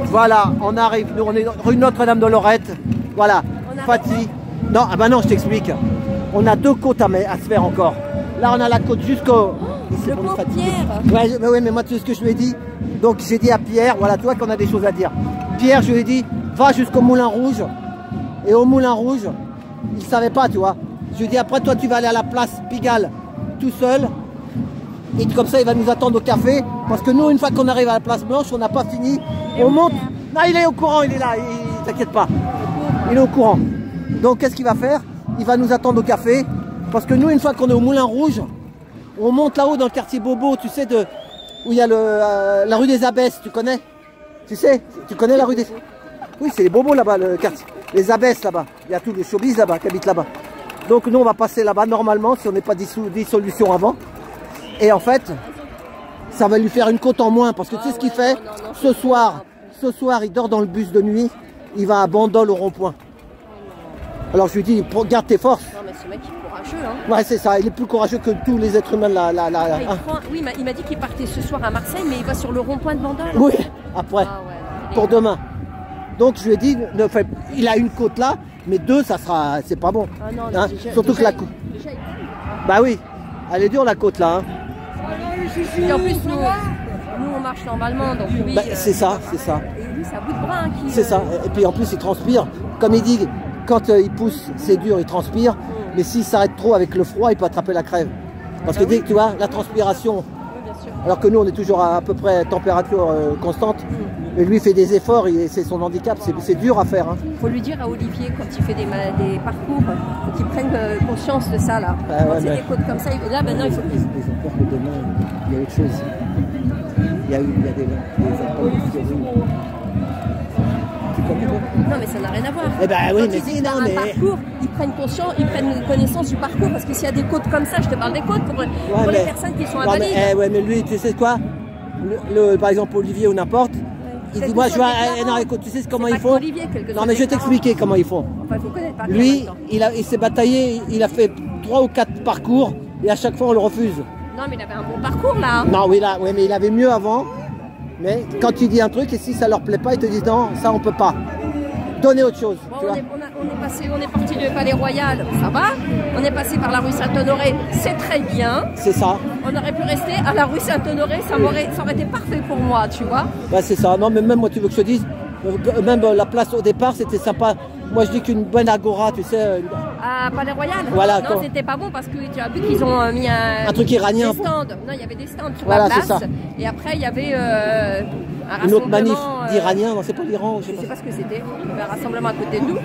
Voilà, on arrive, nous on est rue Notre-Dame de Lorette. Voilà, Fatih. Non, ah bah non, je t'explique. On a 2 côtes à se faire encore. Là, on a la côte jusqu'au... Le pauvre Pierre. Ouais, mais moi, tu sais ce que je lui ai dit. Donc, j'ai dit à Pierre, voilà, toi qu'on a des choses à dire. Pierre, je lui ai dit, va jusqu'au Moulin Rouge. Et au Moulin Rouge, il ne savait pas, tu vois. Je lui ai dit, après, toi, tu vas aller à la place Pigalle tout seul. Et comme ça, il va nous attendre au café. Parce que nous, une fois qu'on arrive à la place Blanche, on n'a pas fini. On monte. Non, il est au courant, il est là. Il t'inquiète pas. Il est au courant. Donc, qu'est-ce qu'il va faire? Il va nous attendre au café. Parce que nous, une fois qu'on est au Moulin Rouge, on monte là-haut dans le quartier Bobo, tu sais, où il y a la rue des Abbesses, tu connais? Tu sais? Tu connais la rue des... Oui, c'est les Bobos là-bas, le quartier. Les Abbesses là-bas. Il y a tous les showbiz là-bas, qui habitent là-bas. Donc nous, on va passer là-bas normalement, si on n'est pas dissolution avant. Et en fait, ça va lui faire une côte en moins. Parce que tu sais ce qu'il fait? Ce soir, il dort dans le bus de nuit. Il va à Bandol au rond-point. Alors je lui dis, garde tes forces. Non mais ce mec il est courageux hein. Ouais c'est ça, il est plus courageux que tous les êtres humains là. Oui, il m'a dit qu'il partait ce soir à Marseille, mais il va sur le rond-point de Bandol. Oui, après, pour demain. Donc je lui ai dit, il a une côte là, mais 2 ça sera, c'est pas bon. Ah non, hein. Surtout que la côte. Bah oui, elle est dure la côte là. Hein. Et en plus nous on marche normalement, donc lui... Bah, c'est ça, c'est ça. Et lui c'est à bout de bras qui... C'est ça, et puis en plus il transpire, comme il dit... Quand il pousse, c'est dur, il transpire. Mais s'il s'arrête trop avec le froid, il peut attraper la crève. Parce que dès que tu vois, la transpiration, alors que nous on est toujours à peu près température constante, mais lui il fait des efforts, c'est son handicap, c'est dur à faire. Il faut lui dire à Olivier, quand il fait des parcours, qu'il prenne conscience de ça là. Quand c'est des côtes comme ça, là maintenant il faut... Ils ont peur que demain, il y a autre chose. Il y a des non mais ça n'a rien à voir. Eh ben oui, mais c'est un parcours, ils prennent conscience, ils prennent connaissance du parcours parce que s'il y a des côtes comme ça, je te parle des côtes pour les personnes qui sont invalides. Ouais, mais lui, tu sais quoi? Par exemple Olivier ou n'importe, il dit moi je vais. Non, écoute, tu sais comment ils font? Non mais je vais t'expliquer comment ils font. Enfin, faut connaître par lui, il s'est bataillé, il a fait 3 ou 4 parcours et à chaque fois on le refuse. Non mais il avait un bon parcours là. Non oui mais il avait mieux avant. Mais quand tu dis un truc et si ça leur plaît pas, ils te disent non, ça on peut pas. Donner autre chose. Bon, on est parti du Palais Royal, ça va. On est passé par la rue Saint-Honoré, c'est très bien. C'est ça. On aurait pu rester à la rue Saint-Honoré, ça aurait été parfait pour moi, tu vois. Bah c'est ça. Non mais même moi tu veux que je te dise, même la place au départ c'était sympa. Moi je dis qu'une bonne agora, tu sais. À Palais Royal. Voilà. Non, c'était pas bon parce que tu as vu qu'ils ont mis un truc iranien. Des stands. Non, il y avait des stands sur la place. Et après il y avait une autre manif d'Iraniens. Non, c'est pas l'Iran. Je sais pas ce que c'était. Il y avait un rassemblement à côté de nous.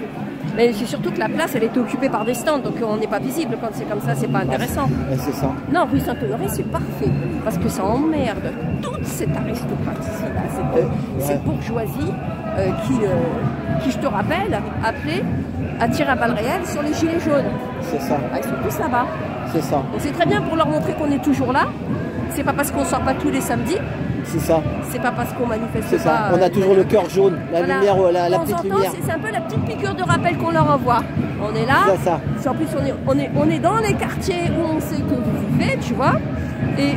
Mais c'est surtout que la place, elle était occupée par des stands, donc on n'est pas visible quand c'est comme ça, c'est pas intéressant. C'est ça. Non, rue Saint-Honoré, c'est parfait, parce que ça emmerde toute cette aristocratie-là, cette bourgeoisie qui, je te rappelle, appelait à tirer à balles réelles sur les gilets jaunes. C'est ça. Ils sont tous là-bas. C'est ça. Donc c'est très bien pour leur montrer qu'on est toujours là. C'est pas parce qu'on sort pas tous les samedis. C'est ça. C'est pas parce qu'on manifeste pas. Ça. On a toujours le cœur jaune, la lumière, la petite lumière. C'est un peu la petite piqûre de rappel qu'on leur envoie. On est là. C'est ça. En plus, on est dans les quartiers où on sait que vous vivez, tu vois. Et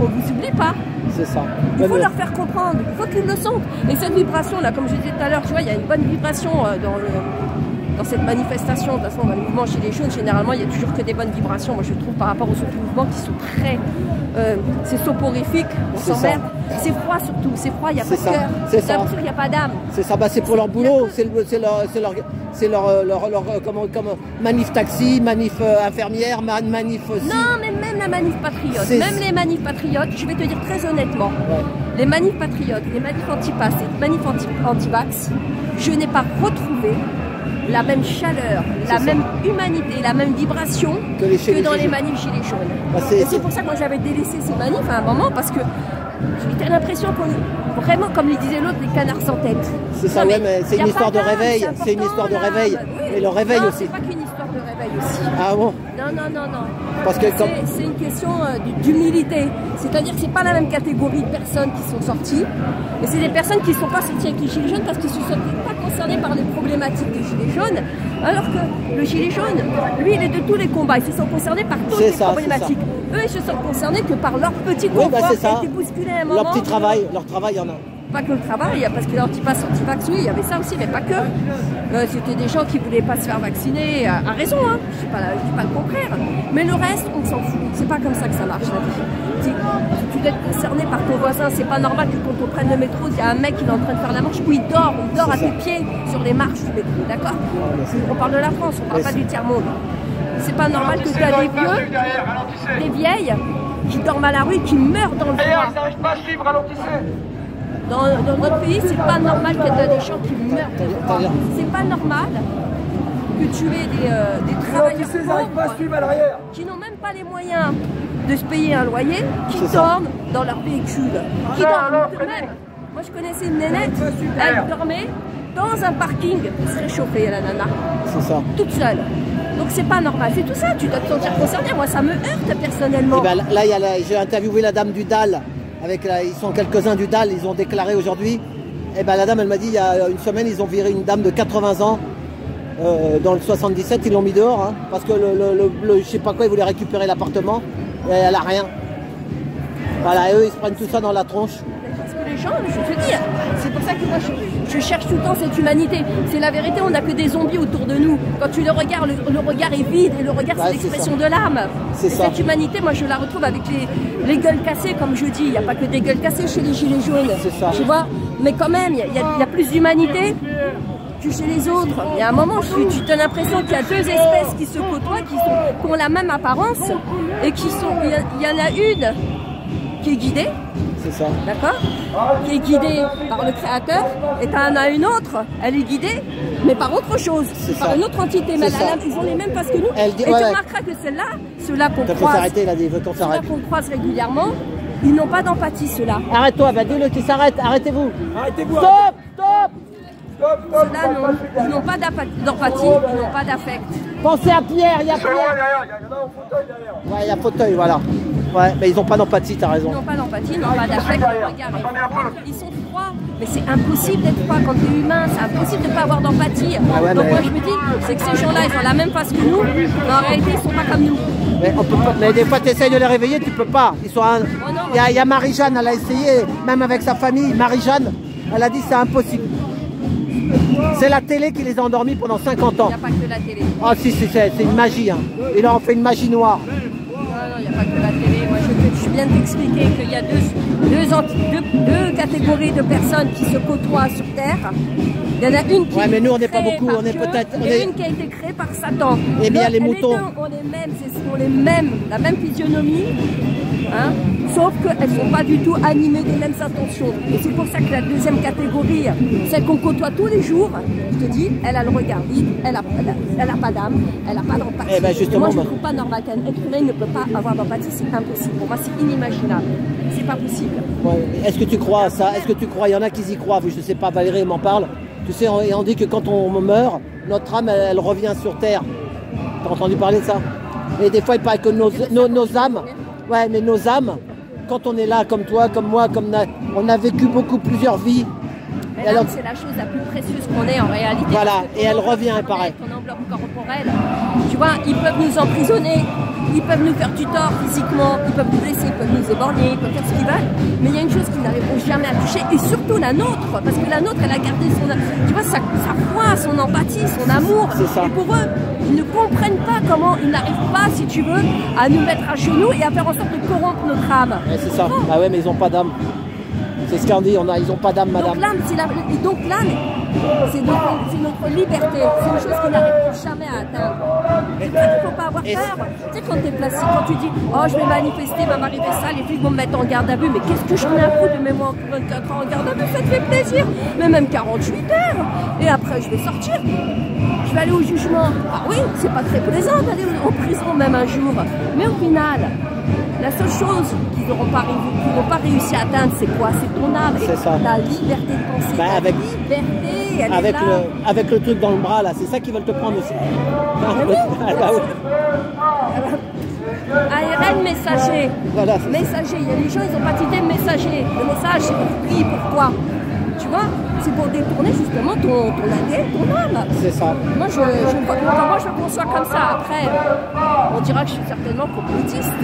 on vous oublie pas. C'est ça. Il faut leur faire comprendre. Il faut qu'ils le sentent. Et cette vibration là, comme je disais tout à l'heure, tu vois, il y a une bonne vibration dans cette manifestation. De toute façon, dans le mouvement Gilets jaunes, généralement, il n'y a toujours que des bonnes vibrations. Moi, je trouve par rapport aux autres mouvements qui sont très... c'est soporifique, on s'emmerde. C'est froid surtout, c'est froid, il n'y a pas de cœur. C'est ça. Il n'y a pas d'âme. C'est ça, c'est pour leur boulot, c'est leur manif taxi, manif infirmière, manif... Non, mais même la manif patriote, même les manifs patriotes, je vais te dire très honnêtement, les manifs patriotes, les manifs anti-pass et les manifs anti-vax, je n'ai pas retrouvé la même chaleur, la même humanité, la même vibration que dans les manifs gilets jaunes. Et c'est pour ça que moi j'avais délaissé ces manifs à un moment, parce que j'ai l'impression qu'on est vraiment, comme le disait l'autre, les canards sans tête. C'est ça, mais c'est une histoire de réveil. C'est une histoire de réveil. Et le réveil aussi. C'est pas qu'une histoire de réveil aussi. Ah bon? Non. Parce que c'est une question d'humilité. C'est-à-dire que c'est pas la même catégorie de personnes qui sont sorties. Et c'est des personnes qui ne sont pas sorties avec les gilets jaunes parce qu'ils ne se sont pas concernés par les problématiques des gilets jaunes. Alors que le gilet jaune, lui, il est de tous les combats. Ils se sont concernés par toutes les problématiques. Eux, ils se sont concernés que par leur petit confort qui a été bousculé à un moment. Leur travail, il y en a. Pas que le travail, parce que l'antipass, antivax, oui, il y avait ça aussi, mais pas que. C'était des gens qui ne voulaient pas se faire vacciner, à raison, hein. Je ne dis pas le contraire. Mais le reste, on s'en fout. C'est pas comme ça que ça marche, la vie. Si tu dois être concerné par ton voisin, c'est pas normal que quand on prenne le métro, il y a un mec qui est en train de faire la marche, où il dort à tes pieds sur les marches du métro, d'accord? On parle de la France, on parle pas du tiers-monde. C'est pas normal que tu as des vieux, des vieilles, qui dorment à la rue, qui meurent dans le froid. Ils n'arrivent pas à suivre, ralentissez. Dans notre pays, c'est pas normal qu'il y ait des gens qui meurent de froid. C'est pas normal que tu aies des travailleurs pauvres qui n'ont même pas les moyens de se payer un loyer, qui dorment dans leur véhicule. Qui dorment même. Moi, je connaissais une nénette, elle dormait dans un parking pour se réchauffer, la nana. C'est ça. Toute seule. Donc c'est pas normal, c'est tout ça, tu dois te sentir concerné. Moi, ça me heurte personnellement. Et ben, là, j'ai interviewé la dame du DAL. Ils sont quelques-uns du DAL, ils ont déclaré aujourd'hui. Et ben la dame, elle m'a dit, il y a une semaine, ils ont viré une dame de 80 ans dans le 77, ils l'ont mis dehors, hein, parce que je sais pas quoi, ils voulaient récupérer l'appartement, et elle a rien. Voilà, et eux, ils se prennent tout ça dans la tronche. Parce que les gens, je te dis, c'est pour ça que moi, je cherche tout le temps cette humanité. C'est la vérité, on n'a que des zombies autour de nous. Quand tu le regardes, le regard est vide, et le regard, c'est l'expression de l'âme. Cette humanité, moi, je la retrouve avec les gueules cassées, comme je dis. Il n'y a pas que des gueules cassées chez les gilets jaunes. Tu vois, mais quand même, il y a plus d'humanité que chez les autres. Il y a un moment, tu as l'impression qu'il y a deux espèces qui se côtoient, qui ont la même apparence, et il y en a une qui est guidée. C'est ça. D'accord? Qui est guidée par le créateur, et t'en as une autre, elle est guidée, mais par autre chose, par une autre entité. Mais ils ont les mêmes faces que nous. Et tu remarqueras que ceux-là qu'on croise régulièrement, ils n'ont pas d'empathie, ceux-là. Arrête-toi, bah dis-le qui s'arrête, arrêtez-vous. Arrêtez-vous. Stop, stop. Ceux-là, non. Ils n'ont pas d'empathie, ils n'ont pas d'affect. Pensez à Pierre, il y a Pierre. Il y en a un fauteuil derrière. Ouais, il y a fauteuil, voilà. Ouais, mais ils n'ont pas d'empathie, t'as raison. Ils n'ont pas d'empathie, ils n'ont pas d'affect, ils sont froids. Mais c'est impossible d'être froid quand tu es humain, c'est impossible de ne pas avoir d'empathie. Donc moi je me dis, c'est que ces gens-là, ils ont la même face que nous, mais en réalité, ils ne sont pas comme nous. Mais, on peut pas, mais des fois, tu essayes de les réveiller, tu peux pas. Il y a Marie-Jeanne, elle a essayé, même avec sa famille. Marie-Jeanne, elle a dit c'est impossible. C'est la télé qui les a endormis pendant 50 ans. Il n'y a pas que la télé. Ah si, c'est une magie. Hein. Il leur en fait une magie noire. Non, il n'y a pas que la télé. Moi, je viens de t'expliquer qu'il y a deux catégories de personnes qui se côtoient sur Terre. Il y en a une qui mais nous, on n'est pas beaucoup. On est peut-être. Une qui a été créée par Satan. Et bien, les moutons. On les mêmes, la même physionomie. Hein, sauf qu'elles ne sont pas du tout animées des mêmes intentions. Et c'est pour ça que la deuxième catégorie, celle qu'on côtoie tous les jours, je te dis, elle a le regard vide, elle n'a pas d'âme, elle n'a pas d'empathie. Eh ben justement, moi, je ne trouve pas normal qu'un être humain ne peut pas avoir d'empathie, c'est impossible. Pour moi, c'est inimaginable. C'est pas possible. Ouais. Est-ce que tu crois à ça? Est-ce que tu crois? Il y en a qui y croient. Je ne sais pas, Valérie m'en parle. Tu sais, on dit que quand on meurt, notre âme, elle revient sur Terre. Tu as entendu parler de ça? Et des fois, il paraît que nos âmes... Ouais, mais nos âmes, quand on est là, comme toi, comme moi, on a vécu plusieurs vies. Mais l'âme, c'est la chose la plus précieuse qu'on ait en réalité. Voilà, et elle revient, il paraît. Ton enveloppe corporelle. Tu vois, ils peuvent nous emprisonner, ils peuvent nous faire du tort physiquement, ils peuvent nous blesser, ils peuvent nous éborgner, ils peuvent faire ce qu'ils veulent. Mais il y a une chose qu'ils n'arriveront jamais à toucher, et surtout la nôtre, parce que la nôtre, elle a gardé tu vois, sa foi, son empathie, son amour. Ça. Et pour eux, ils ne comprennent pas comment ils n'arrivent pas, si tu veux, à nous mettre à genoux et à faire en sorte de corrompre notre âme. Ouais, c'est ça. Ah ouais, mais ils n'ont pas d'âme. C'est ce qu'on dit, ils n'ont pas d'âme, madame. Donc l'âme, c'est notre liberté. C'est une chose qu'ils n'arriveront jamais à atteindre. Il ne faut pas avoir peur. Tu sais, quand tu es placé, quand tu dis « Oh, je vais manifester, va m'arriver ça, les flics vont me mettre en garde à vue. » Mais qu'est-ce que j'en ai à foutre de mettre 24 ans en garde à vue? Ça te fait plaisir. Mais même 48 heures. Et après, je vais sortir. Je vais aller au jugement. Ah oui, c'est pas très plaisant d'aller en prison même un jour. Mais au final, la seule chose qu'ils n'ont pas réussi à atteindre, c'est quoi? C'est ton âme et ta liberté de penser. Bah, ta liberté, elle est là. Avec le truc dans le bras, là, c'est ça qu'ils veulent te prendre aussi. ARN messager. Voilà, messager. Il y a des gens, ils n'ont pas d'idée messager. Le message, c'est pour qui, pourquoi? Tu vois, c'est pour détourner justement ton ADN, ton âme. C'est ça. Moi, je conçois comme ça. Après, on dira que je suis certainement complotiste.